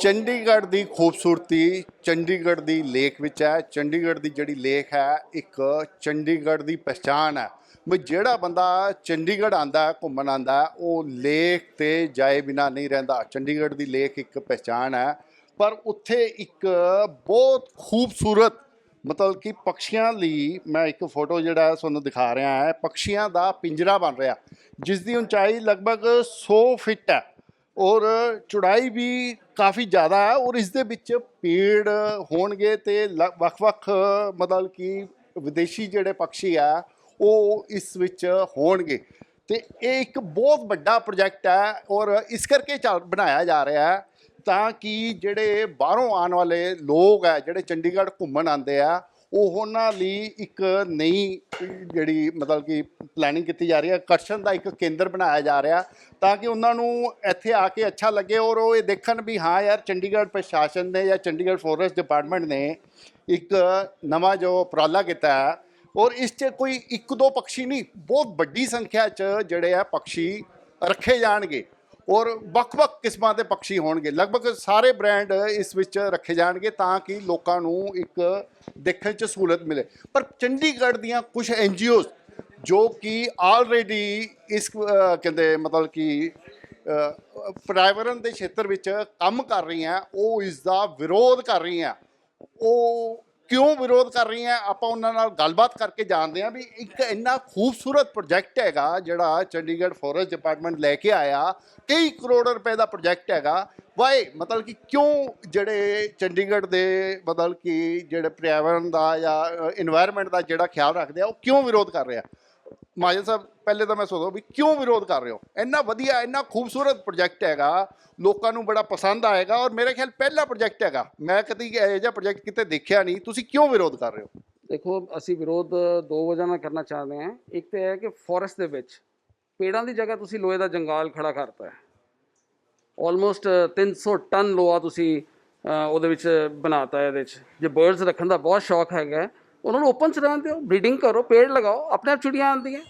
ਚੰਡੀਗੜ੍ਹ ਦੀ ਖੂਬਸੂਰਤੀ ਚੰਡੀਗੜ੍ਹ ਦੀ ਲੇਕ ਵਿੱਚ ਹੈ। ਚੰਡੀਗੜ੍ਹ ਦੀ ਜਿਹੜੀ ਲੇਕ ਹੈ ਇੱਕ ਚੰਡੀਗੜ੍ਹ ਦੀ ਪਛਾਣ ਹੈ। ਵੀ ਜਿਹੜਾ ਬੰਦਾ ਚੰਡੀਗੜ੍ਹ ਆਂਦਾ ਘੁੰਮਣ ਆਂਦਾ ਉਹ ਲੇਕ ਤੇ ਜਾਏ ਬਿਨਾ ਨਹੀਂ ਰਹਿੰਦਾ। ਚੰਡੀਗੜ੍ਹ ਦੀ ਲੇਕ ਇੱਕ ਪਛਾਣ ਹੈ, ਪਰ ਉੱਥੇ ਇੱਕ ਬਹੁਤ ਖੂਬਸੂਰਤ ਮਤਲਬ ਕਿ ਪਕਸ਼ੀਆਂ ਲਈ ਮੈਂ ਇੱਕ ਫੋਟੋ ਜਿਹੜਾ ਤੁਹਾਨੂੰ ਦਿਖਾ ਰਿਹਾ ਹੈ। ਪਕਸ਼ੀਆਂ ਦਾ ਪਿੰਜਰਾ ਬਣ ਰਿਹਾ ਜਿਸ ਦੀ ਉਚਾਈ ਲਗਭਗ 100 ਫਿਟ ਹੈ ਔਰ ਚੌੜਾਈ ਵੀ ਕਾफ़ी ज़्यादा है। और इस दे विच पेड़ होणगे ते वख-वख मतलब कि विदेशी जिहड़े पक्षी है वो इस विच होणगे ते ये एक बहुत बड़ा प्रोजैक्ट है और इस करके बनाया जा रहा है ताकि जिहड़े बाहरों आने वाले लोग है जिहड़े चंडीगढ़ घूमन आते हैं ਉਹਨਾਂ ਲਈ ਇੱਕ ਨਈ ਜਿਹੜੀ ਮਤਲਬ ਕਿ ਪਲੈਨਿੰਗ ਕੀਤੀ ਜਾ ਰਹੀ ਹੈ। ਆਕਰਸ਼ਣ ਦਾ ਇੱਕ ਕੇਂਦਰ ਬਣਾਇਆ ਜਾ ਰਿਹਾ ਤਾਂ ਕਿ ਉਹਨਾਂ ਨੂੰ ਇੱਥੇ ਆ ਕੇ ਅੱਛਾ ਲੱਗੇ ਔਰ ਉਹ ਇਹ ਦੇਖਣ ਵੀ ਹਾਂ ਯਾਰ ਚੰਡੀਗੜ੍ਹ ਪ੍ਰਸ਼ਾਸਨ ਨੇ ਜਾਂ ਚੰਡੀਗੜ੍ਹ ਫੋਰੈਸਟ ਡਿਪਾਰਟਮੈਂਟ ਨੇ ਇੱਕ ਨਵਾਂ ਜੋ ਉਪਰਾਲਾ ਕੀਤਾ ਹੈ ਔਰ ਇਸ 'ਚ ਕੋਈ ਇੱਕ ਦੋ ਪੰਛੀ ਨਹੀਂ ਬਹੁਤ ਵੱਡੀ ਸੰਖਿਆ 'ਚ ਜਿਹੜੇ ਆ ਪੰਛੀ ਰੱਖੇ ਜਾਣਗੇ और ਵੱਖ-ਵੱਖ किस्मां के पक्षी होणगे। लगभग सारे ब्रांड इस विच रखे जाएंगे ताकि लोगों को एक देखने च सहूलत मिले। पर चंडीगढ़ दियां कुछ NGOs जो कि ऑलरेडी इस कहते मतलब कि पर्यावरण के क्षेत्र में काम कर रही हैं वो इसका विरोध कर रही हैं। वो क्यों विरोध कर रही हैं आप उन्होंने नाल गलबात करके जानते हैं भी एक इन्ना खूबसूरत प्रोजैक्ट हैगा जिहड़ा चंडीगढ़ फॉरेस्ट डिपार्टमेंट लैके आया कई करोड़ रुपए का प्रोजैक्ट हैगा। वाई मतलब कि क्यों जिहड़े चंडीगढ़ दे मतलब कि जिहड़े पर्यावरण का या इन्वायरमेंट का जिहड़ा ख्याल रखते हैं वो क्यों विरोध कर रहे हैं। महाजन साहब पहले तो मैं सोचो भी क्यों विरोध कर रहे हो। इन्ना वधिया इन्ना खूबसूरत प्रोजैक्ट हैगा लोगों को बड़ा पसंद आएगा और मेरे ख्याल पहला प्रोजैक्ट हैगा मैं कभी ਇਹੋ ਜਿਹਾ प्रोजैक्ट किते देखा नहीं। तुसी क्यों विरोध कर रहे हो। देखो ਅਸੀਂ ਵਿਰੋਧ ਦੋ ਵਜ੍ਹਾ ਨਾਲ ਕਰਨਾ ਚਾਹੁੰਦੇ ਹਾਂ। ਇੱਕ ਤਾਂ ਹੈ ਕਿ ਫੋਰੈਸਟ ਦੇ ਵਿੱਚ ਪੇੜਾਂ ਦੀ ਜਗ੍ਹਾ ਤੁਸੀਂ ਲੋਹੇ ਦਾ ਜੰਗਾਲ ਖੜਾ ਕਰਤਾ ਹੈ। ਆਲਮੋਸਟ 300 ਟਨ ਲੋਹਾ ਤੁਸੀਂ ਉਹਦੇ ਵਿੱਚ ਬਣਾਤਾ। ਇਹਦੇ 'ਚ ਜੇ ਬਰਡਸ ਰੱਖਣ ਦਾ ਬਹੁਤ ਸ਼ੌਕ ਹੈਗਾ ਉਹਨਾਂ ਨੂੰ ਓਪਨ 'ਚ ਰਹਿਣ ਦਿਓ, ਬਰੀਡਿੰਗ ਕਰੋ, ਪੇੜ ਲਗਾਓ, ਆਪਣੇ ਆਪ ਚਿੜੀਆਂ ਆਉਂਦੀਆਂ।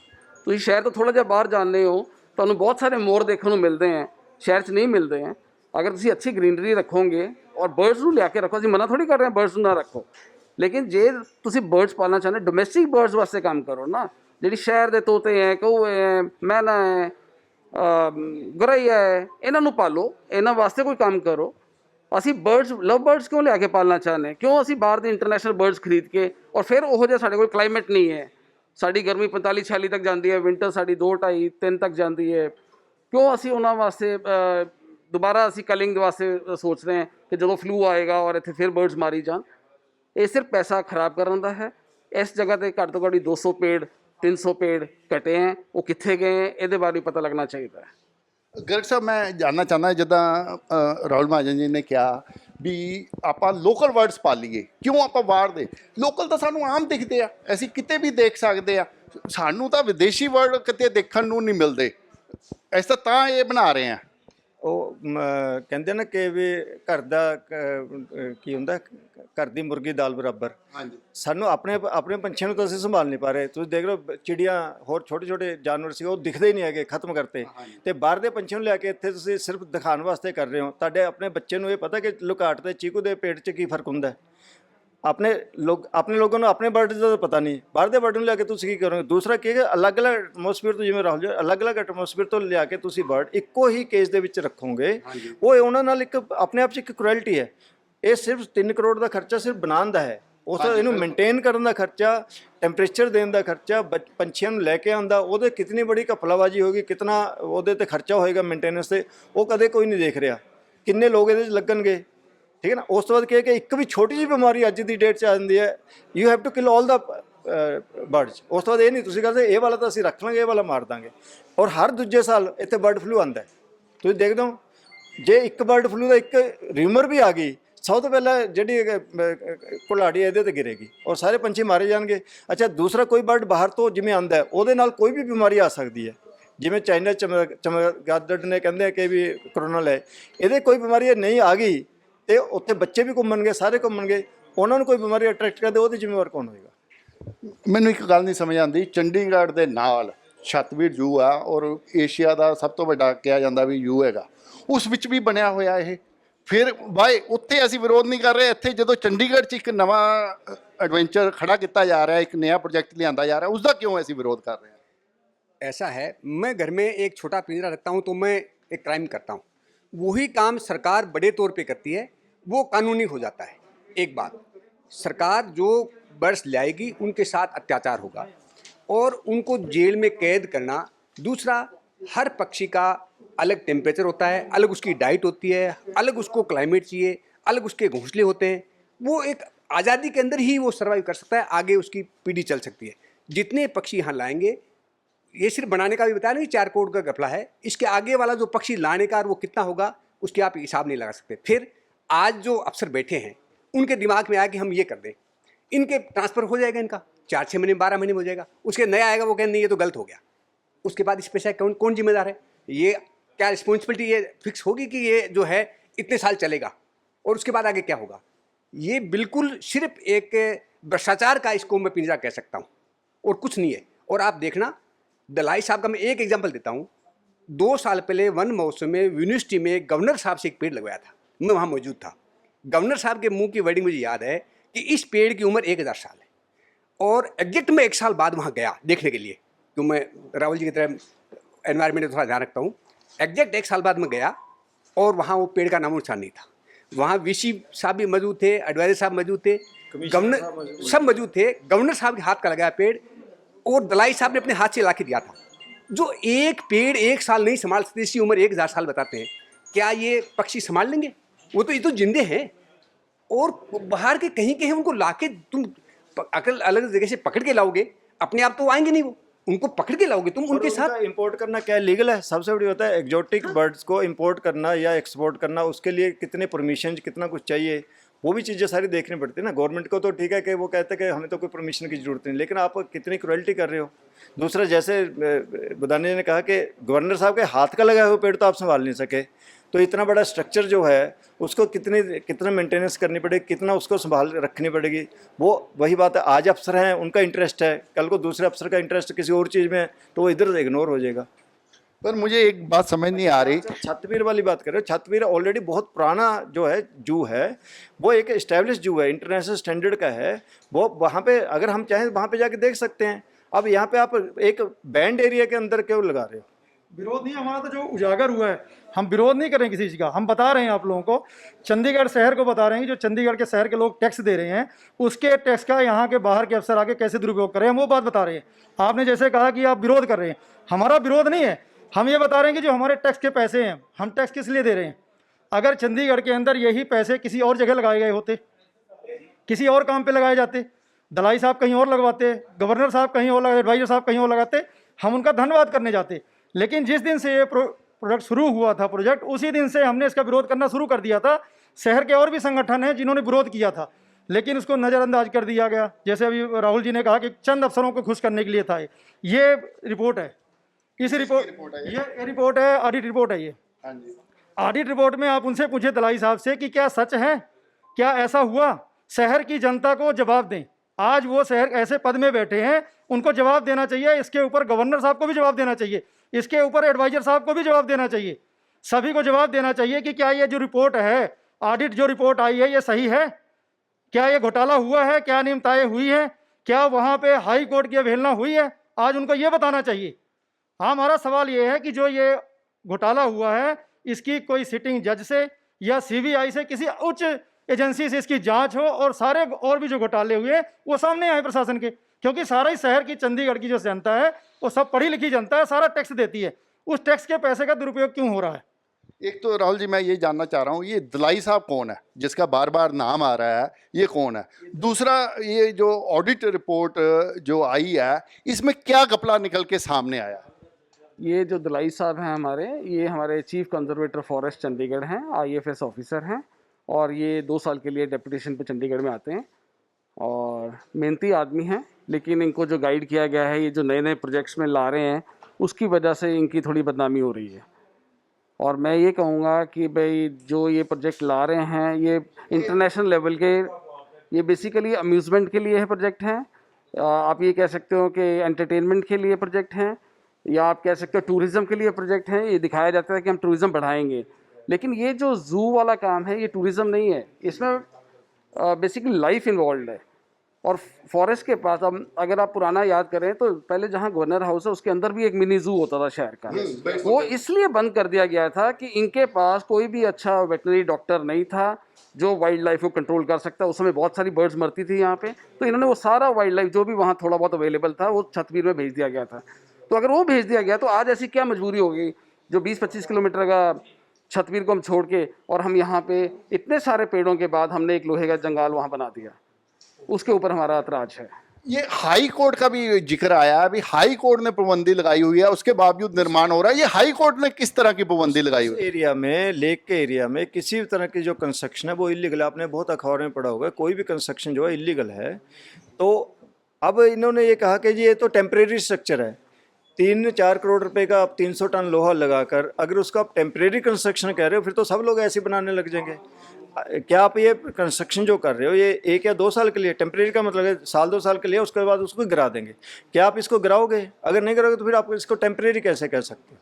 ਤੁਸੀਂ ਸ਼ਹਿਰ ਤੋਂ ਥੋੜ੍ਹਾ ਜਿਹਾ ਬਾਹਰ ਜਾਂਦੇ ਹੋ ਤੁਹਾਨੂੰ ਬਹੁਤ ਸਾਰੇ ਮੋਰ ਦੇਖਣ ਨੂੰ ਮਿਲਦੇ ਹੈ, ਸ਼ਹਿਰ 'ਚ ਨਹੀਂ ਮਿਲਦੇ ਹੈ। ਅਗਰ ਤੁਸੀਂ ਅੱਛੀ ਗ੍ਰੀਨਰੀ ਰੱਖੋਗੇ ਔਰ ਬਰਡਸ ਨੂੰ ਲਿਆ ਕੇ ਰੱਖੋ। ਅਸੀਂ ਮਨਾ ਥੋੜ੍ਹੀ ਕਰ ਰਹੇ ਹਾਂ ਬਰਡਸ ਨੂੰ ਨਾ ਰੱਖੋ, ਲੇਕਿਨ ਜੇ ਤੁਸੀਂ ਬਰਡਸ ਪਾਲਣਾ ਚਾਹੁੰਦੇ ਡੋਮੈਸਟਿਕ ਬਰਡਸ ਵਾਸਤੇ ਕੰਮ ਕਰੋ ਨਾ। ਜਿਹੜੀ ਸ਼ਹਿਰ ਦੇ ਤੋਤੇ ਹੈ, ਕਊਏ ਹੈ, ਮੈਨਾ ਹੈ, ਗੌਰੈਯਾ ਹੈ, ਇਹਨਾਂ ਨੂੰ ਪਾਲੋ, ਇਹਨਾਂ ਵਾਸਤੇ ਕੋਈ ਕੰਮ ਕਰੋ। ਅਸੀਂ ਬਰਡਸ ਲਵ ਬਰਡਸ ਕਿਉਂ ਲਿਆ ਕੇ ਪਾਲਣਾ ਚਾਹੁੰਦੇ ਕਿਉਂ ਅਸੀਂ ਬਾਹਰ ਦੇ ਇੰਟਰਨੈਸ਼ਨਲ ਬਰਡਸ ਖਰੀਦ ਕੇ ਔਰ ਫਿਰ ਉਹੋ ਜਿਹਾ ਸਾਡੇ ਕੋਲ ਕਲਾਈਮੇਟ ਨਹੀਂ ਹੈ। ਸਾਡੀ ਗਰਮੀ 45-46 ਤੱਕ ਜਾਂਦੀ ਹੈ, ਵਿੰਟਰ ਸਾਡੀ 2-2.5-3 ਤੱਕ ਜਾਂਦੀ ਹੈ। ਕਿਉਂ ਅਸੀਂ ਉਹਨਾਂ ਵਾਸਤੇ ਦੁਬਾਰਾ ਅਸੀਂ ਕਲਿੰਗ ਵਾਸਤੇ ਸੋਚ ਰਹੇ ਹਾਂ ਕਿ ਜਦੋਂ ਫਲੂ ਆਏਗਾ ਔਰ ਇੱਥੇ ਫਿਰ ਬਰਡਸ ਮਾਰੀ ਜਾਣ। ਇਹ ਸਿਰਫ ਪੈਸਾ ਖਰਾਬ ਕਰਨ ਦਾ ਹੈ। ਇਸ ਜਗ੍ਹਾ 'ਤੇ ਘੱਟ ਤੋਂ ਘੱਟ 200 ਪੇੜ 300 ਪੇੜ ਕੱਟੇ ਹੈ, ਉਹ ਕਿੱਥੇ ਗਏ ਇਹਦੇ ਬਾਰੇ ਪਤਾ ਲੱਗਣਾ ਚਾਹੀਦਾ ਹੈ। गर्ग साहब मैं जानना चाहता जिदा राहुल महाजन जी ने कहा भी आप लोकल वर्ड्स पालीए क्यों आप बाहर दे लोकल तो सानू आम दिखते हैं असी किते भी देख सकते हैं सानू तो विदेशी वर्ड किते देखने नू नहीं मिलते। इस तां ये बना रहे हैं ਉਹ ਕਹਿੰਦੇ ਨਾ ਕਿ ਵੀ ਘਰ ਦਾ ਕੀ ਹੁੰਦਾ ਘਰ ਦੀ ਮੁਰਗੀ ਦਾਲ ਬਰਾਬਰ। ਹਾਂਜੀ ਸਾਨੂੰ ਆਪਣੇ ਪੰਛੀਆਂ ਨੂੰ ਤਾਂ ਅਸੀਂ ਸੰਭਾਲ ਨਹੀਂ ਪਾ ਰਹੇ। ਤੁਸੀਂ ਦੇਖ ਲਓ ਚਿੜੀਆਂ ਹੋਰ ਛੋਟੇ ਛੋਟੇ ਜਾਨਵਰ ਸੀ ਉਹ ਦਿਖਦੇ ਹੀ ਨਹੀਂ ਹੈਗੇ, ਖਤਮ ਕਰਤੇ। ਤੇ ਬਾਹਰ ਦੇ ਪੰਛੀਆਂ ਨੂੰ ਲੈ ਕੇ ਇੱਥੇ ਤੁਸੀਂ ਸਿਰਫ ਦਿਖਾਉਣ ਵਾਸਤੇ ਕਰ ਰਹੇ ਹੋ। ਤੁਹਾਡੇ ਆਪਣੇ ਬੱਚੇ ਨੂੰ ਇਹ ਪਤਾ ਕਿ ਲੁਕਾਟ ਤੇ ਚੀਕੂ ਦੇ ਪੇਟ 'ਚ ਕੀ ਫਰਕ ਹੁੰਦਾ। ਆਪਣੇ ਲੋਕਾਂ ਨੂੰ ਆਪਣੇ ਬਰਡ ਦਾ ਪਤਾ ਨਹੀਂ, ਬਾਹਰ ਦੇ ਬਰਡ ਨੂੰ ਲੈ ਕੇ ਤੁਸੀਂ ਕੀ ਕਰੋਗੇ। ਦੂਸਰਾ ਕੀ ਹੈ ਅਲੱਗ-ਅਲੱਗ ਐਟਮੋਸਫੀਅਰ ਤੋਂ ਜਿਵੇਂ ਰਾਹੁਲ ਜੀ ਅਲੱਗ-ਅਲੱਗ ਐਟਮੋਸਫੀਅਰ ਤੋਂ ਲਿਆ ਕੇ ਤੁਸੀਂ ਬਰਡ ਇੱਕੋ ਹੀ ਕੇਜ ਦੇ ਵਿੱਚ ਰੱਖੋਗੇ ਉਹ ਉਹਨਾਂ ਨਾਲ ਇੱਕ ਆਪਣੇ ਆਪ 'ਚ ਇੱਕ ਕਰੂਐਲਟੀ ਹੈ। ਇਹ ਸਿਰਫ 3 ਕਰੋੜ ਦਾ ਖਰਚਾ ਸਿਰਫ ਬਣਾਉਣ ਦਾ ਹੈ। ਉਸ ਤੋਂ ਇਹਨੂੰ ਮੇਨਟੇਨ ਕਰਨ ਦਾ ਖਰਚਾ, ਟੈਂਪਰੇਚਰ ਦੇਣ ਦਾ ਖਰਚਾ, ਪੰਛੀਆਂ ਨੂੰ ਲੈ ਕੇ ਆਉਂਦਾ ਉਹਦੇ ਕਿਤਨੀ ਬੜੀ ਘਪਲਾਬਾਜੀ ਹੋਗੀ, ਕਿਤਨਾ ਉਹਦੇ 'ਤੇ ਖਰਚਾ ਹੋਏਗਾ ਮੇਨਟੇਨੈਂਸ 'ਤੇ ਉਹ ਕਦੇ ਕੋਈ ਨਹੀਂ ਦੇਖ ਰਿਹਾ। ਕਿੰਨੇ ਲੋਕ ਇਹਦੇ 'ਚ ਲੱਗਣਗੇ ठीक है ना। उस तो बाद क्या कि एक भी छोटी जी बीमारी अज की डेट आ जाती है you have to kill all the birds. उस तो बाद ये नहीं तुसीं कहते ये वाला तो असीं रख लांगे ये वाला मार देंगे। और हर दूजे साल इत्थे बर्ड फ्लू आंदा है। तुसीं देखदे हो जे एक बर्ड फ्लू का एक र्यूमर भी आ गई सब तो पहले जिहड़ी कुल्हाड़ी इहदे ते गिरेगी और सारे पंछी मारे जाएंगे। अच्छा दूसरा कोई बर्ड बाहर तो जिवें आंदा है उहदे नाल कोई भी बीमारी आ सकती है। जिवें चाइना चमगादड़ ने कहंदे कि भी कोरोना है इहदे कोई बीमारी नहीं आ गई ਤੇ ਉੱਥੇ ਬੱਚੇ ਵੀ ਘੁੰਮਣਗੇ, ਸਾਰੇ ਘੁੰਮਣਗੇ, ਉਹਨਾਂ ਨੂੰ ਕੋਈ ਬਿਮਾਰੀ ਅਟਰੈਕਟ ਕਰਦੇ ਉਹਦੀ ਜ਼ਿੰਮੇਵਾਰ ਕੌਣ ਹੋਏਗਾ। ਮੈਨੂੰ ਇੱਕ ਗੱਲ ਨਹੀਂ ਸਮਝ ਆਉਂਦੀ ਚੰਡੀਗੜ੍ਹ ਦੇ ਨਾਲ ਛਤਬੀੜ ਜੂ ਆ ਔਰ ਏਸ਼ੀਆ ਦਾ ਸਭ ਤੋਂ ਵੱਡਾ ਕਿਹਾ ਜਾਂਦਾ ਵੀ ਜੂ ਹੈਗਾ ਉਸ ਵਿੱਚ ਵੀ ਬਣਿਆ ਹੋਇਆ ਇਹ ਫਿਰ ਬਾਈ ਉੱਥੇ ਅਸੀਂ ਵਿਰੋਧ ਨਹੀਂ ਕਰ ਰਹੇ, ਇੱਥੇ ਜਦੋਂ ਚੰਡੀਗੜ੍ਹ 'ਚ ਇੱਕ ਨਵਾਂ ਐਡਵੈਂਚਰ ਖੜਾ ਕੀਤਾ ਜਾ ਰਿਹਾ, ਇੱਕ ਨया ਪ੍ਰੋਜੈਕਟ ਲਿਆਂਦਾ ਜਾ ਰਿਹਾ, ਉਸ ਦਾ ਕਿਉਂ ਅਸੀਂ ਵਿਰੋਧ ਕਰ ਰਹੇ ਹਾਂ? ऐसा है, मैं घर में एक छोटा पिंजरा रखता हूँ तो मैं एक क्राइम करता हूँ, वही काम सरकार बड़े तौर पे करती है, वो कानूनी हो जाता है। एक बात, सरकार जो बर्ड्स लाएगी उनके साथ अत्याचार होगा और उनको जेल में कैद करना। दूसरा, हर पक्षी का अलग टेम्परेचर होता है, अलग उसकी डाइट होती है, अलग उसको क्लाइमेट चाहिए, अलग उसके घोंसले होते हैं। वो एक आज़ादी के अंदर ही वो सर्वाइव कर सकता है, आगे उसकी पीढ़ी चल सकती है। जितने पक्षी यहाँ लाएंगे, ये सिर्फ बनाने का भी बताया नहीं, 4 करोड़ का घपला है, इसके आगे वाला जो पक्षी लाने का वो कितना होगा उसके आप हिसाब नहीं लगा सकते। फिर आज जो अफसर बैठे हैं उनके दिमाग में आया कि हम ये कर दें, इनके ट्रांसफ़र हो जाएगा, इनका 4-6 महीने 12 महीने में हो जाएगा, उसके नया आएगा वो कहें नहीं ये तो गलत हो गया, उसके बाद इस पेशा कौन कौन जिम्मेदार है? ये क्या रिस्पॉन्सिबिलिटी ये फिक्स होगी कि ये जो है इतने साल चलेगा और उसके बाद आगे क्या होगा? ये बिल्कुल सिर्फ एक भ्रष्टाचार का इसको मैं पिंजरा कह सकता हूँ और कुछ नहीं है। और आप देखना, दलाई साहब का मैं एक एग्जांपल देता हूँ। 2 साल पहले वन महोत्सव में यूनिवर्सिटी में गवर्नर साहब से एक पेड़ लगवाया था, मैं वहाँ मौजूद था। गवर्नर साहब के मुंह की वर्डिंग मुझे याद है कि इस पेड़ की उम्र 1000 साल है, और एग्जैक्ट मैं 1 साल बाद वहाँ गया देखने के लिए, तो मैं राहुल जी की तरह एनवायरमेंट में थोड़ा ध्यान रखता हूँ। एग्जैक्ट 1 साल बाद मैं गया और वहाँ वो पेड़ का नामो निशान नहीं था। वहाँ वीसी साहब भी मौजूद थे, एडवाइजर साहब मौजूद थे, गवर्नर सब मौजूद थे। गवर्नर साहब के हाथ का लगाया पेड़ और दलाई साहब ने अपने हाथ से ला के दिया था। जो एक पेड़ 1 साल नहीं संभाल सकते, इसकी उम्र 1000 साल बताते हैं, क्या ये पक्षी संभाल लेंगे? वो तो ये तो जिंदे हैं, और बाहर के कहीं कहीं उनको लाके तुम अकल अलग जगह से पकड़ के लाओगे, अपने आप तो आएंगे नहीं, वो उनको पकड़ के लाओगे तुम उनके साथ। इंपोर्ट करना क्या लीगल है? सबसे बड़ी होता है एक्जोटिक बर्ड्स को इंपोर्ट करना या एक्सपोर्ट करना, उसके लिए कितने परमिशन, कितना कुछ चाहिए, वो भी चीज़ें सारी देखनी पड़ती है ना। गवर्नमेंट को तो ठीक है कि वो कहते हैं कि हमें तो कोई परमिशन की ज़रूरत नहीं, लेकिन आप कितनी क्रुएल्टी कर रहे हो। दूसरा, जैसे बुदानी ने कहा कि गवर्नर साहब के हाथ का लगा हुआ पेड़ तो आप संभाल नहीं सके, तो इतना बड़ा स्ट्रक्चर जो है उसको कितना मेंटेनेंस करनी पड़ेगी, कितना उसको संभाल रखनी पड़ेगी। वो वही बात है, आज अफसर हैं उनका इंटरेस्ट है, कल को दूसरे अफसर का इंटरेस्ट किसी और चीज़ में है, तो वो इधर इग्नोर हो जाएगा। पर मुझे एक बात समझ नहीं आ रही, छतवीर वाली बात कर रहे हो। छतवीर ऑलरेडी बहुत पुराना जो है जू है, वो एक इस्टेब्लिश जू है, इंटरनेशनल स्टैंडर्ड का है। वो वहाँ पे अगर हम चाहें वहाँ पे जाके देख सकते हैं। अब यहाँ पे आप एक बैंड एरिया के अंदर क्यों लगा रहे हो? विरोध नहीं, हमारा तो जो उजागर हुआ है, हम विरोध नहीं करें किसी चीज़ का। हम बता रहे हैं आप लोगों को, चंडीगढ़ शहर को बता रहे हैं कि जो चंडीगढ़ के शहर के लोग टैक्स दे रहे हैं, उसके टैक्स का यहाँ के बाहर के अफसर आके कैसे दुरुपयोग कर रहे हैं, हम वो बात बता रहे हैं। आपने जैसे कहा कि आप विरोध कर रहे हैं, हमारा विरोध नहीं है, हम ये बता रहे हैं कि जो हमारे टैक्स के पैसे हैं, हम टैक्स किस लिए दे रहे हैं। अगर चंडीगढ़ के अंदर यही पैसे किसी और जगह लगाए गए होते, किसी और काम पे लगाए जाते, दलाई साहब कहीं और लगवाते, गवर्नर साहब कहीं और लगाते, एडवाइजर साहब कहीं और लगाते, हम उनका धन्यवाद करने जाते। लेकिन जिस दिन से ये प्रोजेक्ट शुरू हुआ था उसी दिन से हमने इसका विरोध करना शुरू कर दिया था। शहर के और भी संगठन हैं जिन्होंने विरोध किया था, लेकिन उसको नज़रअंदाज कर दिया गया। जैसे अभी राहुल जी ने कहा कि चंद अफसरों को खुश करने के लिए था। ये रिपोर्ट है, इस रिपोर्ट ये रिपोर्ट है, ऑडिट रिपोर्ट है। ये ऑडिट रिपोर्ट में आप उनसे पूछे दलाई साहब से कि क्या सच है, क्या ऐसा हुआ, शहर की जनता को जवाब दें। आज वो शहर ऐसे पद में बैठे हैं, उनको जवाब देना चाहिए। इसके ऊपर गवर्नर साहब को भी जवाब देना चाहिए, इसके ऊपर एडवाइजर साहब को भी जवाब देना चाहिए, सभी को जवाब देना चाहिए कि क्या ये जो रिपोर्ट है, ऑडिट जो रिपोर्ट आई है, ये सही है, क्या ये घोटाला हुआ है, क्या नियमताएं हुई है, क्या वहाँ पे हाई कोर्ट की अवहेलना हुई है, आज उनको ये बताना चाहिए। हमारा सवाल ये है कि जो ये घोटाला हुआ है, इसकी कोई सिटिंग जज से या सीबीआई से, किसी उच्च एजेंसी से इसकी जांच हो, और सारे और भी जो घोटाले हुए वो सामने आए प्रशासन के। क्योंकि सारा ही शहर की, चंडीगढ़ की जो जनता है वो सब पढ़ी लिखी जनता है, सारा टैक्स देती है, उस टैक्स के पैसे का दुरुपयोग क्यों हो रहा है? एक तो राहुल जी मैं ये जानना चाह रहा हूँ, ये दलाई साहब कौन है जिसका बार बार नाम आ रहा है, ये कौन है? दूसरा, ये जो ऑडिट रिपोर्ट जो आई है, इसमें क्या घपला निकल के सामने आया? ये जो दलाई साहब हैं ये हमारे चीफ कंजर्वेटर फॉरेस्ट चंडीगढ़ हैं, IFS ऑफिसर हैं, और ये 2 साल के लिए डेपुटेशन पे चंडीगढ़ में आते हैं और मेहनती आदमी हैं। लेकिन इनको जो गाइड किया गया है, ये जो नए नए प्रोजेक्ट्स में ला रहे हैं, उसकी वजह से इनकी थोड़ी बदनामी हो रही है। और मैं ये कहूँगा कि भाई जो ये प्रोजेक्ट ला रहे हैं, ये इंटरनेशनल लेवल के, ये बेसिकली अम्यूज़मेंट के लिए है प्रोजेक्ट हैं, आप ये कह सकते हो कि एंटरटेनमेंट के लिए प्रोजेक्ट हैं, या आप कह सकते हो टूरिज़्म के लिए प्रोजेक्ट हैं। ये दिखाया जाता है कि हम टूरिज़्म बढ़ाएंगे, लेकिन ये जो जू वाला काम है ये टूरिज्म नहीं है, इसमें बेसिकली लाइफ इन्वॉल्व है। और फॉरेस्ट के पास, अब अगर आप पुराना याद करें तो पहले जहाँ गवर्नर हाउस है उसके अंदर भी एक मिनी जू होता था शहर का, वो इसलिए बंद कर दिया गया था कि इनके पास कोई भी अच्छा वेटनरी डॉक्टर नहीं था जो वाइल्ड लाइफ को कंट्रोल कर सकता। उस समय बहुत सारी बर्ड्स मरती थी यहाँ पे, तो इन्होंने वो सारा वाइल्ड लाइफ जो भी वहाँ थोड़ा बहुत अवेलेबल था वो छतबीर में भेज दिया गया था। तो अगर वो भेज दिया गया तो आज ऐसी क्या मजबूरी होगी जो 20-25 किलोमीटर का छतबीर को हम छोड़ के और हम यहाँ पे इतने सारे पेड़ों के बाद हमने एक लोहे का जंगाल वहाँ बना दिया, उसके ऊपर हमारा ऐतराज है। ये हाई कोर्ट का भी जिक्र आया, अभी हाई कोर्ट ने पाबंदी लगाई हुई है, उसके बावजूद निर्माण हो रहा है। ये हाई कोर्ट ने किस तरह की पाबंदी लगाई हुई है? एरिया में, लेक के एरिया में किसी भी तरह की जो कंस्ट्रक्शन है वो इलीगल है। आपने बहुत अखबार में पढ़ा होगा, कोई भी कंस्ट्रक्शन जो है इलीगल है। तो अब इन्होंने ये कहा कि जी ये तो टेम्परेरी स्ट्रक्चर है, 3-4 करोड़ रुपए का आप 300 टन लोहा लगाकर अगर उसका आप टेम्परेरी कंस्ट्रक्शन कह रहे हो, फिर तो सब लोग ऐसे बनाने लग जाएंगे। क्या आप ये कंस्ट्रक्शन जो कर रहे हो ये 1 या 2 साल के लिए, टेम्परेरी का मतलब है 1-2 साल के लिए, उसके बाद उसको गिरा देंगे। क्या आप इसको गिराओगे? अगर नहीं गिराओगे तो फिर आप इसको टेम्परेरी कैसे कह सकते हो?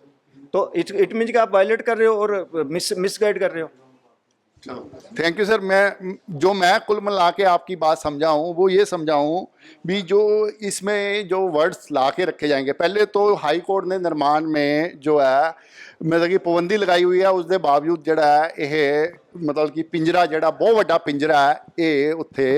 तो इट मीन्स कि आप वायलेट कर रहे हो और मिसगाइड कर रहे हो। Thank you sir. मैं कुल मिला के आपकी बात समझा हूँ वो ये समझा हूँ भी जो इसमें जो वर्ड्स ला के रखे जाएंगे, पहले तो हाई कोर्ट ने निर्माण में जो है मतलब कि पाबंदी लगाई हुई है, उसके बावजूद जड़ा है ये मतलब कि पिंजरा जड़ा बहुत बड़ा पिंजरा है ये उत्थे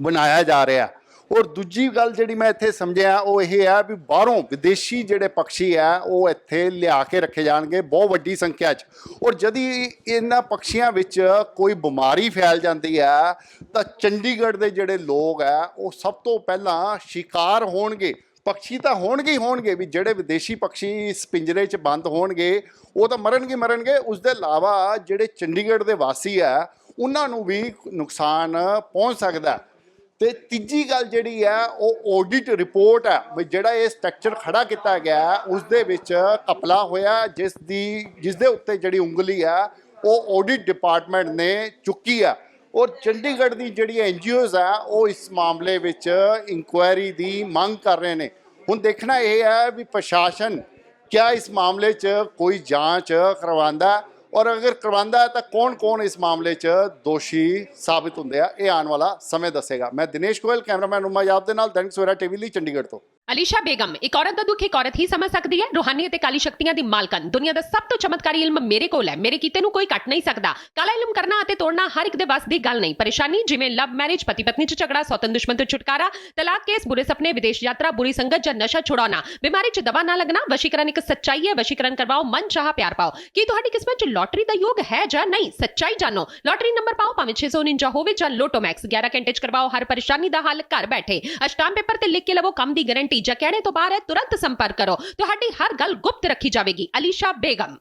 बनाया जा रहा है। और दूजी गल जी मैं इत्थे समझिया वो ये है भी बाहरों विदेशी जोड़े पक्षी है वो इत्थे लिया के रखे जाएंगे बहुत वड्डी संख्या च। और यदि इन्हां पक्षियों विच कोई बीमारी फैल जाती है तो चंडीगढ़ के जोड़े लोग है वो सब तो पहला शिकार होणगे। पक्षी तो होणगे ही होणगे भी जोड़े विदेशी पक्षी इस पिंजरे च बंद होणगे वो तो मरनगे। उसके अलावा जोड़े चंडीगढ़ के वासी है उन्होंने भी नुकसान पहुँच सकता है। तो तीजी गल जी है वो ऑडिट रिपोर्ट है भी जोड़ा ये स्ट्रक्चर खड़ा किया गया उसदे विच कपला होया जिसदे उत्ते जिहड़ी उंगली है वो ऑडिट डिपार्टमेंट ने चुकी है। और चंडीगढ़ की जिहड़ी NGOs है वो इस मामले विच इंक्वायरी की मांग कर रहे हैं। हुण देखना यह है भी प्रशासन क्या इस मामले च कोई जांच करवांदा है और अगर करवांदा है तो कौन कौन इस मामले च दोषी साबित होंदे आ, ये आने वाला समय दसेगा। मैं दिनेश गोयल, कैमरामैन उमा याब दे नाल, दैनिक सवेरा टीवी ਲਈ ਚੰਡੀਗੜ੍ਹ ਤੋਂ। ਅਲੀਸ਼ਾ ਬੇਗਮ ਇੱਕ ਔਰਤ ਦਾ ਦੁੱਖ ਇੱਕ ਔਰਤ ਹੀ ਸਮਝ ਸਕਦੀ ਹੈ। ਰੂਹਾਨੀ ਅਤੇ ਕਾਲੀ ਸ਼ਕਤੀਆਂ ਦੀ ਮਾਲਕਨ, ਦੁਨੀਆ ਦਾ ਸਭ ਤੋਂ ਚਮਤਕਾਰੀ ਇਲਮ ਮੇਰੇ ਕੋਲ ਹੈ। ਮੇਰੇ ਕੀਤੇ ਨੂੰ ਕੋਈ ਕੱਟ ਨਹੀਂ ਸਕਦਾ। ਕਾਲਾ ਇਲਮ ਕਰਨਾ ਅਤੇ ਤੋੜਨਾ ਹਰ ਇੱਕ ਦੇ ਵੱਸ ਦੀ ਗੱਲ ਨਹੀਂ। ਪਰੇਸ਼ਾਨੀ ਜਿਵੇਂ ਲਵ ਮੈਰਿਜ, ਪਤੀ ਪਤਨੀ ਚ ਝਗੜਾ, ਸੌਤਨ ਦੁਸ਼ਮਣ ਤੋਂ ਛੁਟਕਾਰਾ, ਤਲਾਕ ਕੇਸ, ਬੁਰੇ ਸੁਪਨੇ, ਵਿਦੇਸ਼ ਯਾਤਰਾ, बुरी संगत ਜਾਂ ਨਸ਼ਾ ਛੁਡਾਉਣਾ, ਬਿਮਾਰੀ ਚ ਦਵਾ ਨਾ ਲੱਗਣਾ। ਵਸ਼ੀਕਰਨ ਇੱਕ ਸੱਚਾਈ ਹੈ। ਵਸ਼ੀਕਰਨ ਕਰਵਾਓ, ਮਨ ਚਾਹਾ ਪਿਆਰ ਪਾਓ। ਕੀ ਤੁਹਾਡੀ ਕਿਸਮਤ ਚ ਲੋਟਰੀ ਦਾ ਯੋਗ ਹੈ ਜਾਂ ਨਹੀਂ? ਸੱਚਾਈ ਜਾਣੋ। ਲੋਟਰੀ ਨੰਬਰ ਪਾਓ, ਭਾਵੇਂ 649 ਹੋਵੇ ਜਾਂ ਲੋਟੋ ਮੈਕਸ। 11 ਘੰਟੇ ਚ ਕਰਵਾਓ ਹਰ ਪਰੇਸ਼ਾਨੀ ਦਾ ਹੱਲ ਘਰ ਬੈਠੇ। ਅਸ਼ਟਾਮ ਪੇਪਰ ਤੇ ਲਿਖ ਕੇ ਲਵੋ ਕੰਮ ਦੀ ਗਾਰੰਟੀ। ਜਾਂ ਕਹਿਣੇ ਤੋਂ ਬਾਹਰ ਹੈ तुरंत संपर्क करो। ਤੁਹਾਡੀ हर गल गुप्त रखी जाएगी। अलीशा बेगम।